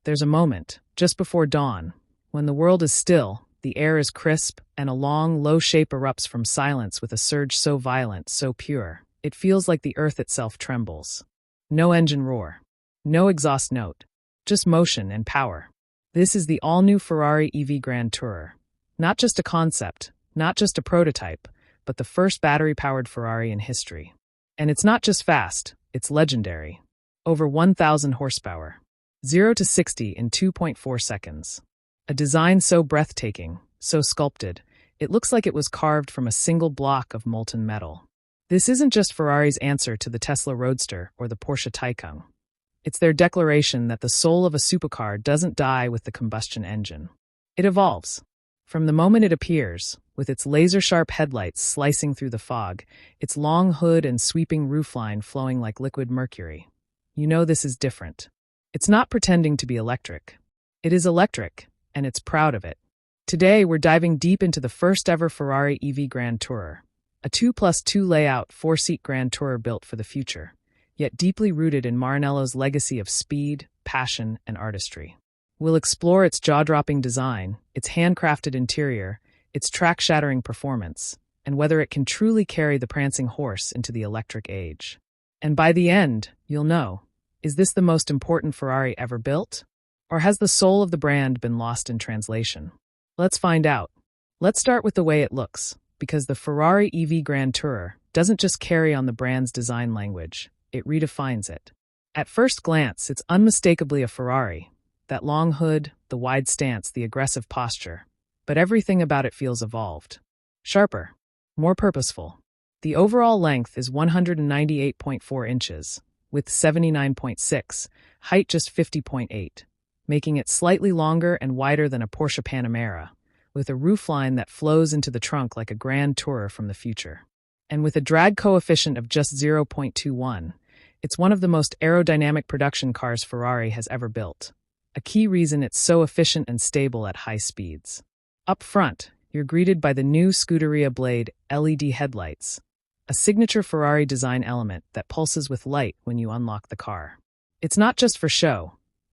There's a moment, just before dawn, when the world is still, the air is crisp, and a long, low shape erupts from silence with a surge so violent, so pure, it feels like the earth itself trembles. No engine roar. No exhaust note. Just motion and power. This is the all-new Ferrari EV Grand Tourer. Not just a concept, not just a prototype, but the first battery-powered Ferrari in history. And it's not just fast, it's legendary. Over 1,000 horsepower. 0 to 60 in 2.4 seconds. A design so breathtaking, so sculpted, it looks like it was carved from a single block of molten metal. This isn't just Ferrari's answer to the Tesla Roadster or the Porsche Taycan. It's their declaration that the soul of a supercar doesn't die with the combustion engine. It evolves. From the moment it appears, with its laser-sharp headlights slicing through the fog, its long hood and sweeping roofline flowing like liquid mercury. You know this is different. It's not pretending to be electric. It is electric, and it's proud of it. Today, we're diving deep into the first-ever Ferrari EV Grand Tourer, a 2+2 layout 4-seat Grand Tourer built for the future, yet deeply rooted in Maranello's legacy of speed, passion, and artistry. We'll explore its jaw-dropping design, its handcrafted interior, its track-shattering performance, and whether it can truly carry the prancing horse into the electric age. And by the end, you'll know, is this the most important Ferrari ever built? Or has the soul of the brand been lost in translation? Let's find out. Let's start with the way it looks, because the Ferrari EV Grand Tourer doesn't just carry on the brand's design language, it redefines it. At first glance, it's unmistakably a Ferrari. That long hood, the wide stance, the aggressive posture. But everything about it feels evolved. Sharper. More purposeful. The overall length is 198.4 inches, width 79.6, height just 50.8, making it slightly longer and wider than a Porsche Panamera, with a roofline that flows into the trunk like a Grand Tourer from the future. And with a drag coefficient of just 0.21, it's one of the most aerodynamic production cars Ferrari has ever built. A key reason it's so efficient and stable at high speeds. Up front, you're greeted by the new Scuderia Blade LED headlights, a signature Ferrari design element that pulses with light when you unlock the car. It's not just for show.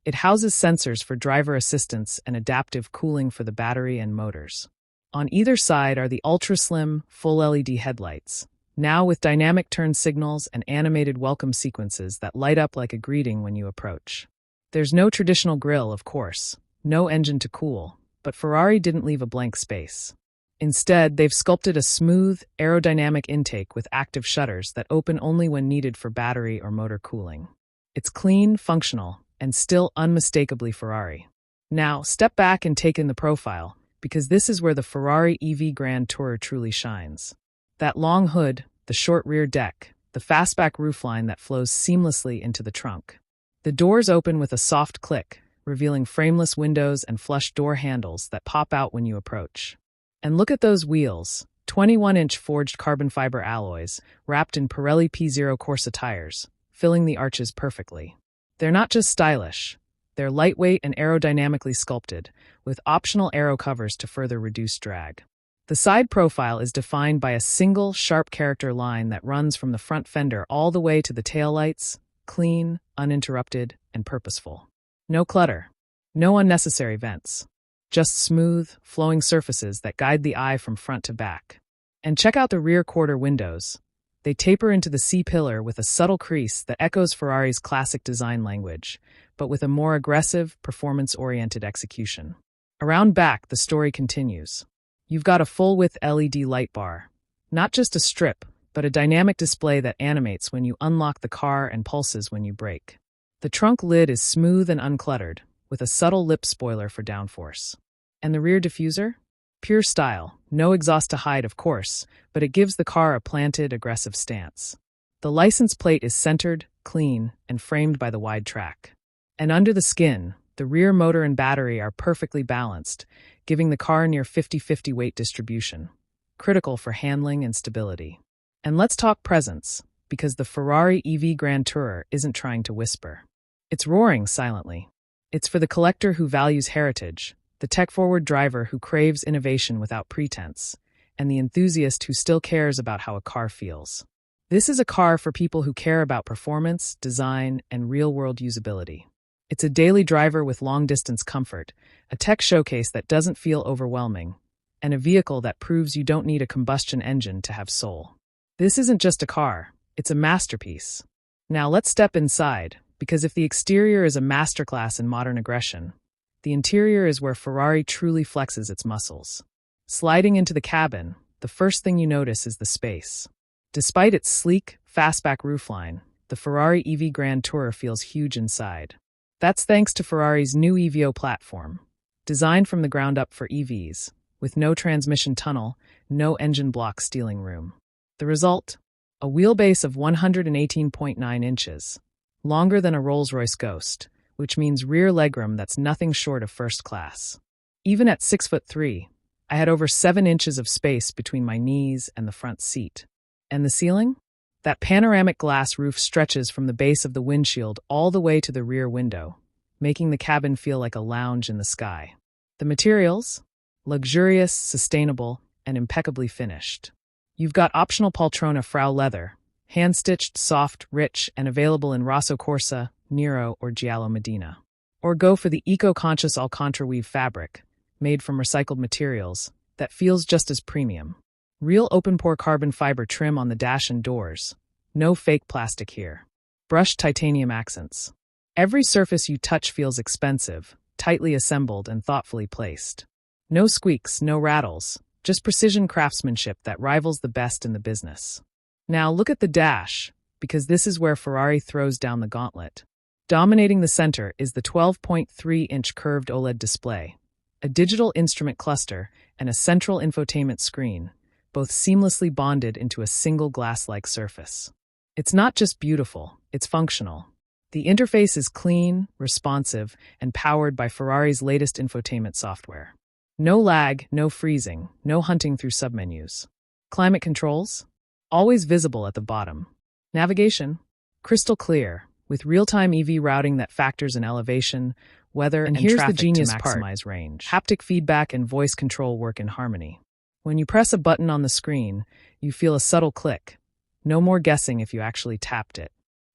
It houses sensors for driver assistance and adaptive cooling for the battery and motors. On either side are the ultra-slim, full LED headlights, now with dynamic turn signals and animated welcome sequences that light up like a greeting when you approach. There's no traditional grille, of course, no engine to cool, but Ferrari didn't leave a blank space. Instead, they've sculpted a smooth, aerodynamic intake with active shutters that open only when needed for battery or motor cooling. It's clean, functional, and still unmistakably Ferrari. Now, step back and take in the profile, because this is where the Ferrari EV Grand Tourer truly shines. That long hood, the short rear deck, the fastback roofline that flows seamlessly into the trunk. The doors open with a soft click, revealing frameless windows and flush door handles that pop out when you approach. And look at those wheels, 21-inch forged carbon fiber alloys, wrapped in Pirelli P0 Corsa tires, filling the arches perfectly. They're not just stylish, they're lightweight and aerodynamically sculpted, with optional aero covers to further reduce drag. The side profile is defined by a single, sharp character line that runs from the front fender all the way to the taillights, clean, uninterrupted, and purposeful. No clutter. No unnecessary vents. Just smooth, flowing surfaces that guide the eye from front to back. And check out the rear quarter windows. They taper into the C-pillar with a subtle crease that echoes Ferrari's classic design language, but with a more aggressive, performance-oriented execution. Around back, the story continues. You've got a full-width LED light bar. Not just a strip, but a dynamic display that animates when you unlock the car and pulses when you brake. The trunk lid is smooth and uncluttered, with a subtle lip spoiler for downforce. And the rear diffuser? Pure style, no exhaust to hide, of course, but it gives the car a planted, aggressive stance. The license plate is centered, clean, and framed by the wide track. And under the skin, the rear motor and battery are perfectly balanced, giving the car near 50-50 weight distribution, critical for handling and stability. And let's talk presence, because the Ferrari EV Grand Tourer isn't trying to whisper. It's roaring silently. It's for the collector who values heritage, the tech-forward driver who craves innovation without pretense, and the enthusiast who still cares about how a car feels. This is a car for people who care about performance, design, and real-world usability. It's a daily driver with long-distance comfort, a tech showcase that doesn't feel overwhelming, and a vehicle that proves you don't need a combustion engine to have soul. This isn't just a car, it's a masterpiece. Now let's step inside, because if the exterior is a masterclass in modern aggression, the interior is where Ferrari truly flexes its muscles. Sliding into the cabin, the first thing you notice is the space. Despite its sleek, fastback roofline, the Ferrari EV Grand Tourer feels huge inside. That's thanks to Ferrari's new EVO platform, designed from the ground up for EVs, with no transmission tunnel, no engine block stealing room. The result? A wheelbase of 118.9 inches, longer than a Rolls-Royce Ghost, which means rear legroom that's nothing short of first class. Even at 6'3", I had over 7 inches of space between my knees and the front seat. And the ceiling? That panoramic glass roof stretches from the base of the windshield all the way to the rear window, making the cabin feel like a lounge in the sky. The materials? Luxurious, sustainable, and impeccably finished. You've got optional Poltrona Frau leather, hand-stitched, soft, rich, and available in Rosso Corsa, Nero, or Giallo Medina. Or go for the eco-conscious Alcantara weave fabric, made from recycled materials, that feels just as premium. Real open-pore carbon fiber trim on the dash and doors. No fake plastic here. Brushed titanium accents. Every surface you touch feels expensive, tightly assembled and thoughtfully placed. No squeaks, no rattles, just precision craftsmanship that rivals the best in the business. Now look at the dash, because this is where Ferrari throws down the gauntlet. Dominating the center is the 12.3-inch curved OLED display, a digital instrument cluster, and a central infotainment screen, both seamlessly bonded into a single glass-like surface. It's not just beautiful, it's functional. The interface is clean, responsive, and powered by Ferrari's latest infotainment software. No lag, no freezing, no hunting through submenus. Climate controls? Always visible at the bottom. Navigation? Crystal clear, with real-time EV routing that factors in elevation, weather, and here's the genius part: range. Haptic feedback and voice control work in harmony. When you press a button on the screen, you feel a subtle click. No more guessing if you actually tapped it.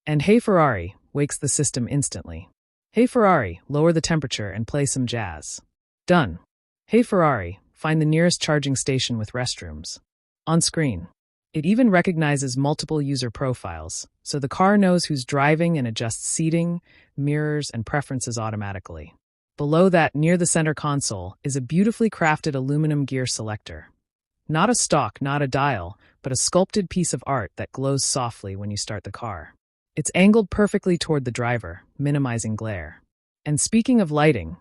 And Hey Ferrari wakes the system instantly. Hey Ferrari, lower the temperature and play some jazz. Done. Hey Ferrari, find the nearest charging station with restrooms. On screen. It even recognizes multiple user profiles, so the car knows who's driving and adjusts seating, mirrors, and preferences automatically. Below that, near the center console, is a beautifully crafted aluminum gear selector. Not a stalk, not a dial, but a sculpted piece of art that glows softly when you start the car. It's angled perfectly toward the driver, minimizing glare. And speaking of lighting,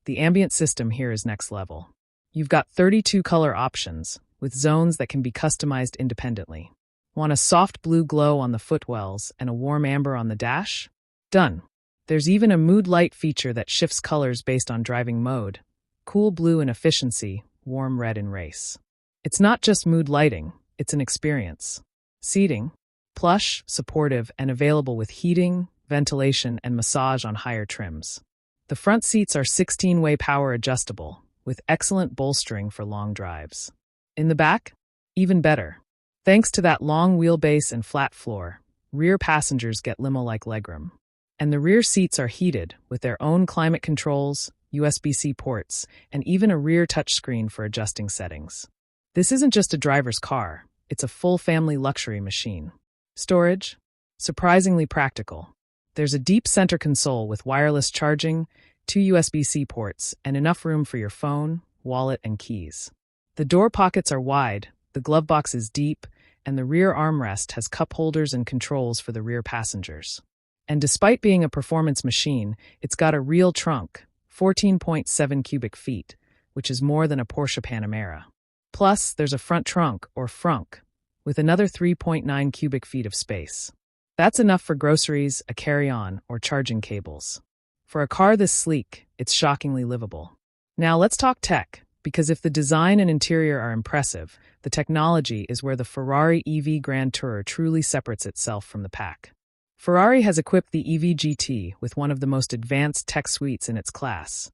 the ambient system here is next level. You've got 32 color options, with zones that can be customized independently. Want a soft blue glow on the footwells and a warm amber on the dash? Done. There's even a mood light feature that shifts colors based on driving mode. Cool blue in efficiency, warm red in race. It's not just mood lighting, it's an experience. Seating? Plush, supportive, and available with heating, ventilation, and massage on higher trims. The front seats are 16-way power adjustable, with excellent bolstering for long drives. In the back? Even better. Thanks to that long wheelbase and flat floor, rear passengers get limo-like legroom. And the rear seats are heated, with their own climate controls, USB-C ports, and even a rear touchscreen for adjusting settings. This isn't just a driver's car, it's a full family luxury machine. Storage? Surprisingly practical. There's a deep center console with wireless charging, 2 USB-C ports, and enough room for your phone, wallet, and keys. The door pockets are wide, the glove box is deep, and the rear armrest has cup holders and controls for the rear passengers. And despite being a performance machine, it's got a real trunk, 14.7 cubic feet, which is more than a Porsche Panamera. Plus, there's a front trunk, or frunk, with another 3.9 cubic feet of space. That's enough for groceries, a carry-on, or charging cables. For a car this sleek, it's shockingly livable. Now let's talk tech, because if the design and interior are impressive, the technology is where the Ferrari EV Grand Tourer truly separates itself from the pack. Ferrari has equipped the EV GT with one of the most advanced tech suites in its class,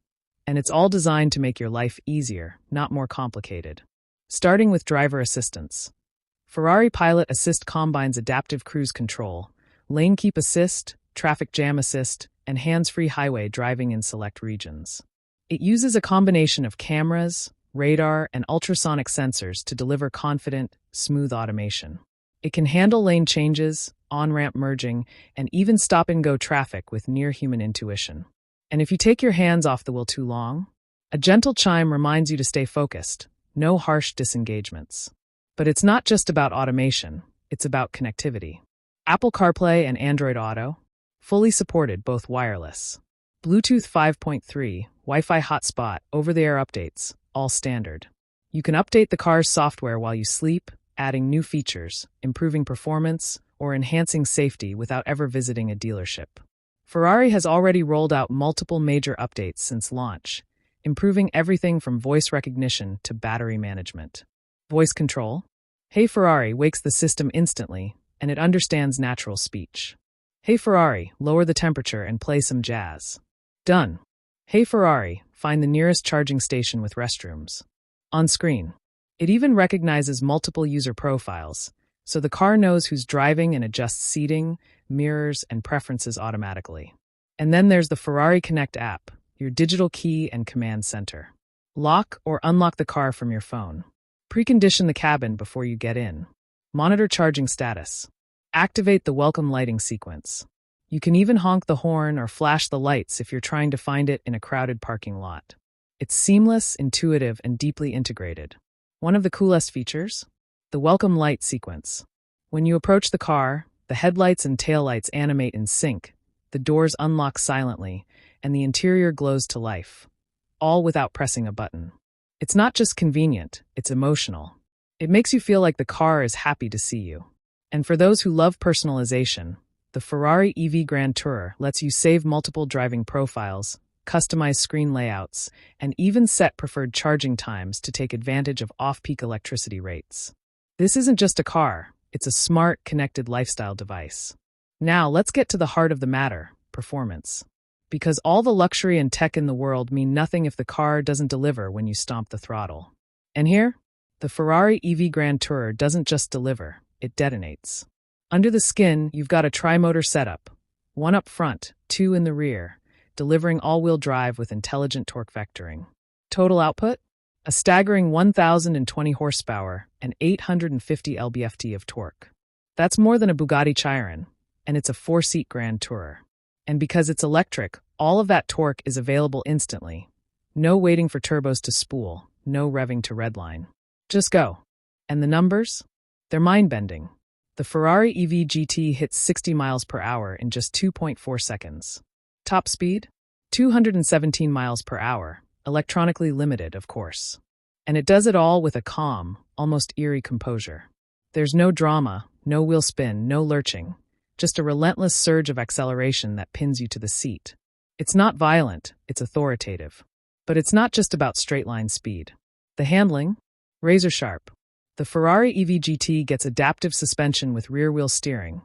and it's all designed to make your life easier, not more complicated. Starting with driver assistance. Ferrari Pilot Assist combines adaptive cruise control, lane keep assist, traffic jam assist, and hands-free highway driving in select regions. It uses a combination of cameras, radar, and ultrasonic sensors to deliver confident, smooth automation. It can handle lane changes, on-ramp merging, and even stop-and-go traffic with near-human intuition. And if you take your hands off the wheel too long, a gentle chime reminds you to stay focused, no harsh disengagements. But it's not just about automation, it's about connectivity. Apple CarPlay and Android Auto, fully supported both wireless. Bluetooth 5.3, Wi-Fi hotspot, over-the-air updates, all standard. You can update the car's software while you sleep, adding new features, improving performance, or enhancing safety without ever visiting a dealership. Ferrari has already rolled out multiple major updates since launch, improving everything from voice recognition to battery management. Voice control? Hey Ferrari wakes the system instantly, and it understands natural speech. Hey Ferrari, lower the temperature and play some jazz. Done. Hey Ferrari, find the nearest charging station with restrooms. On screen. It even recognizes multiple user profiles, so the car knows who's driving and adjusts seating, mirrors, and preferences automatically. And then there's the Ferrari Connect app, your digital key and command center. Lock or unlock the car from your phone. Precondition the cabin before you get in. Monitor charging status. Activate the welcome lighting sequence. You can even honk the horn or flash the lights if you're trying to find it in a crowded parking lot. It's seamless, intuitive, and deeply integrated. One of the coolest features? The welcome light sequence. When you approach the car, the headlights and taillights animate in sync, the doors unlock silently, and the interior glows to life, all without pressing a button. It's not just convenient, it's emotional. It makes you feel like the car is happy to see you. And for those who love personalization, the Ferrari EV Grand Tourer lets you save multiple driving profiles, customize screen layouts, and even set preferred charging times to take advantage of off-peak electricity rates. This isn't just a car, it's a smart, connected lifestyle device. Now let's get to the heart of the matter, performance. Because all the luxury and tech in the world mean nothing if the car doesn't deliver when you stomp the throttle. And here, the Ferrari EV Grand Tourer doesn't just deliver, it detonates. Under the skin, you've got a tri-motor setup, one up front, two in the rear, delivering all-wheel drive with intelligent torque vectoring. Total output? A staggering 1,020 horsepower and 850 lb-ft of torque. That's more than a Bugatti Chiron, and it's a four-seat Grand Tourer. And because it's electric, all of that torque is available instantly. No waiting for turbos to spool, no revving to redline. Just go. And the numbers? They're mind-bending. The Ferrari EV GT hits 60 miles per hour in just 2.4 seconds. Top speed? 217 miles per hour, electronically limited, of course. And it does it all with a calm, almost eerie composure. There's no drama, no wheel spin, no lurching, just a relentless surge of acceleration that pins you to the seat. It's not violent, it's authoritative. But it's not just about straight-line speed. The handling? Razor sharp. The Ferrari EV GT gets adaptive suspension with rear-wheel steering,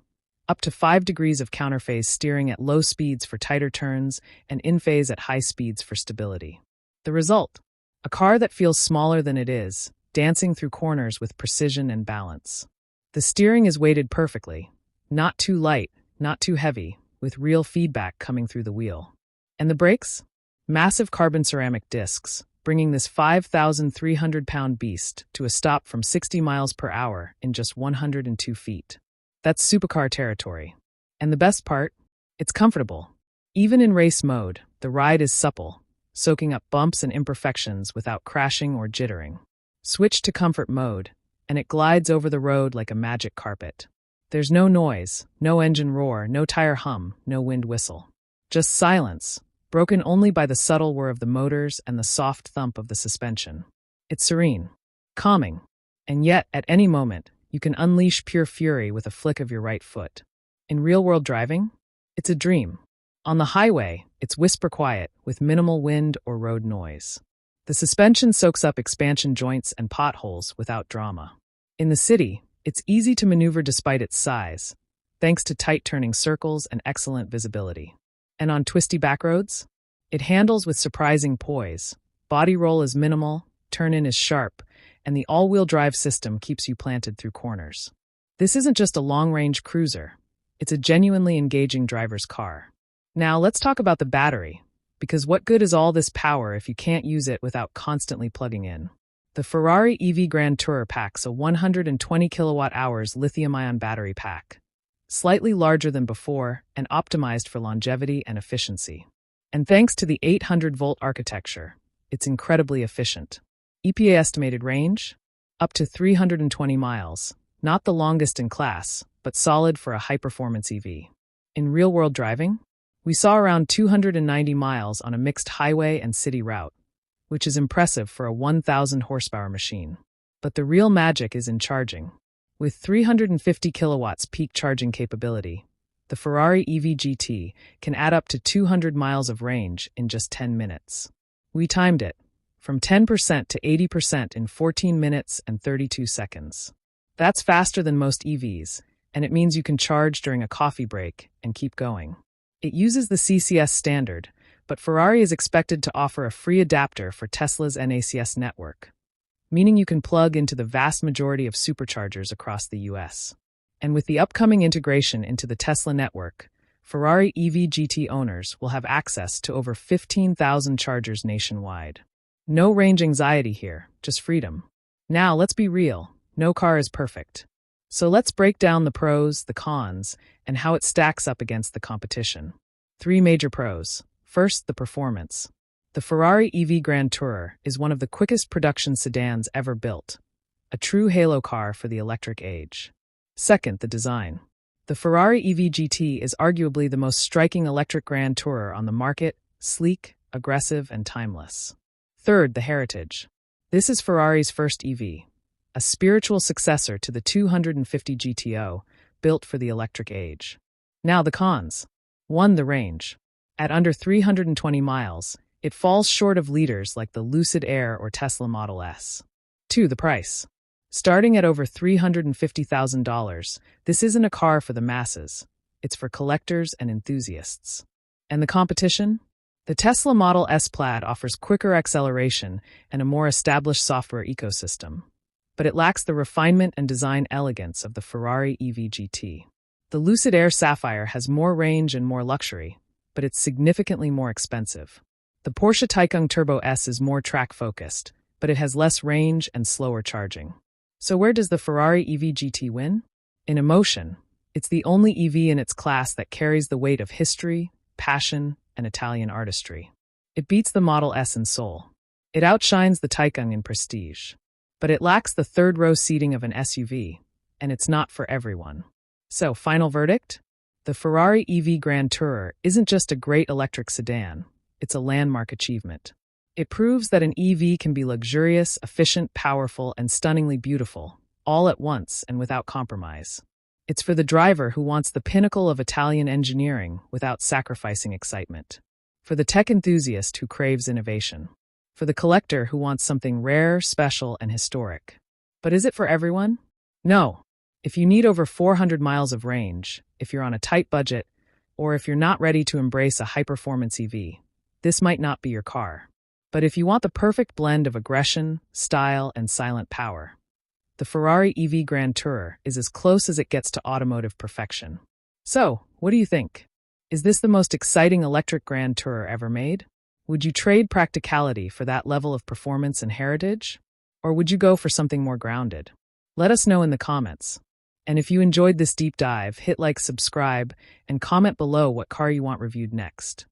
up to 5 degrees of counterphase steering at low speeds for tighter turns and in-phase at high speeds for stability. The result? A car that feels smaller than it is, dancing through corners with precision and balance. The steering is weighted perfectly, not too light, not too heavy, with real feedback coming through the wheel. And the brakes? Massive carbon ceramic discs, bringing this 5,300-pound beast to a stop from 60 miles per hour in just 102 feet. That's supercar territory. And the best part? It's comfortable. Even in race mode, the ride is supple, soaking up bumps and imperfections without crashing or jittering. Switch to comfort mode, and it glides over the road like a magic carpet. There's no noise, no engine roar, no tire hum, no wind whistle. Just silence, broken only by the subtle whir of the motors and the soft thump of the suspension. It's serene, calming, and yet, at any moment, you can unleash pure fury with a flick of your right foot. In real-world driving, it's a dream. On the highway, it's whisper quiet, with minimal wind or road noise. The suspension soaks up expansion joints and potholes without drama. In the city, it's easy to maneuver despite its size, thanks to tight turning circles and excellent visibility. And on twisty backroads, it handles with surprising poise. Body roll is minimal, turn-in is sharp, and the all-wheel drive system keeps you planted through corners. This isn't just a long-range cruiser. It's a genuinely engaging driver's car. Now let's talk about the battery, because what good is all this power if you can't use it without constantly plugging in? The Ferrari EV Grand Tourer packs a 120 kilowatt-hours lithium-ion battery pack, slightly larger than before and optimized for longevity and efficiency. And thanks to the 800-volt architecture, it's incredibly efficient. EPA estimated range? Up to 320 miles, not the longest in class, but solid for a high-performance EV. In real-world driving, we saw around 290 miles on a mixed highway and city route, which is impressive for a 1,000-horsepower machine. But the real magic is in charging. With 350 kilowatts peak charging capability, the Ferrari EV GT can add up to 200 miles of range in just 10 minutes. We timed it, from 10% to 80% in 14 minutes and 32 seconds. That's faster than most EVs, and it means you can charge during a coffee break and keep going. It uses the CCS standard, but Ferrari is expected to offer a free adapter for Tesla's NACS network, meaning you can plug into the vast majority of superchargers across the US. And with the upcoming integration into the Tesla network, Ferrari EV GT owners will have access to over 15,000 chargers nationwide. No range anxiety here, just freedom. Now, let's be real, no car is perfect. So let's break down the pros, the cons, and how it stacks up against the competition. 3 major pros. First, the performance. The Ferrari EV Grand Tourer is one of the quickest production sedans ever built, a true halo car for the electric age. Second, the design. The Ferrari EV GT is arguably the most striking electric Grand Tourer on the market, sleek, aggressive, and timeless. Third, the heritage. This is Ferrari's first EV, a spiritual successor to the 250 GTO, built for the electric age. Now the cons. 1. The range. At under 320 miles, it falls short of leaders like the Lucid Air or Tesla Model S. 2. The price. Starting at over $350,000, this isn't a car for the masses. It's for collectors and enthusiasts. And the competition? The Tesla Model S Plaid offers quicker acceleration and a more established software ecosystem, but it lacks the refinement and design elegance of the Ferrari EV GT. The Lucid Air Sapphire has more range and more luxury, but it's significantly more expensive. The Porsche Taycan Turbo S is more track-focused, but it has less range and slower charging. So where does the Ferrari EV GT win? In emotion. It's the only EV in its class that carries the weight of history, passion, and Italian artistry. It beats the Model S in soul. It outshines the Taycan in prestige. But it lacks the third-row seating of an SUV, and it's not for everyone. So, final verdict? The Ferrari EV Grand Tourer isn't just a great electric sedan, it's a landmark achievement. It proves that an EV can be luxurious, efficient, powerful, and stunningly beautiful, all at once and without compromise. It's for the driver who wants the pinnacle of Italian engineering without sacrificing excitement. For the tech enthusiast who craves innovation. For the collector who wants something rare, special, and historic. But is it for everyone? No. If you need over 400 miles of range, if you're on a tight budget, or if you're not ready to embrace a high-performance EV, this might not be your car. But if you want the perfect blend of aggression, style, and silent power, the Ferrari EV Grand Tourer is as close as it gets to automotive perfection. So, what do you think? Is this the most exciting electric Grand Tourer ever made? Would you trade practicality for that level of performance and heritage? Or would you go for something more grounded? Let us know in the comments. And if you enjoyed this deep dive, hit like, subscribe, and comment below what car you want reviewed next.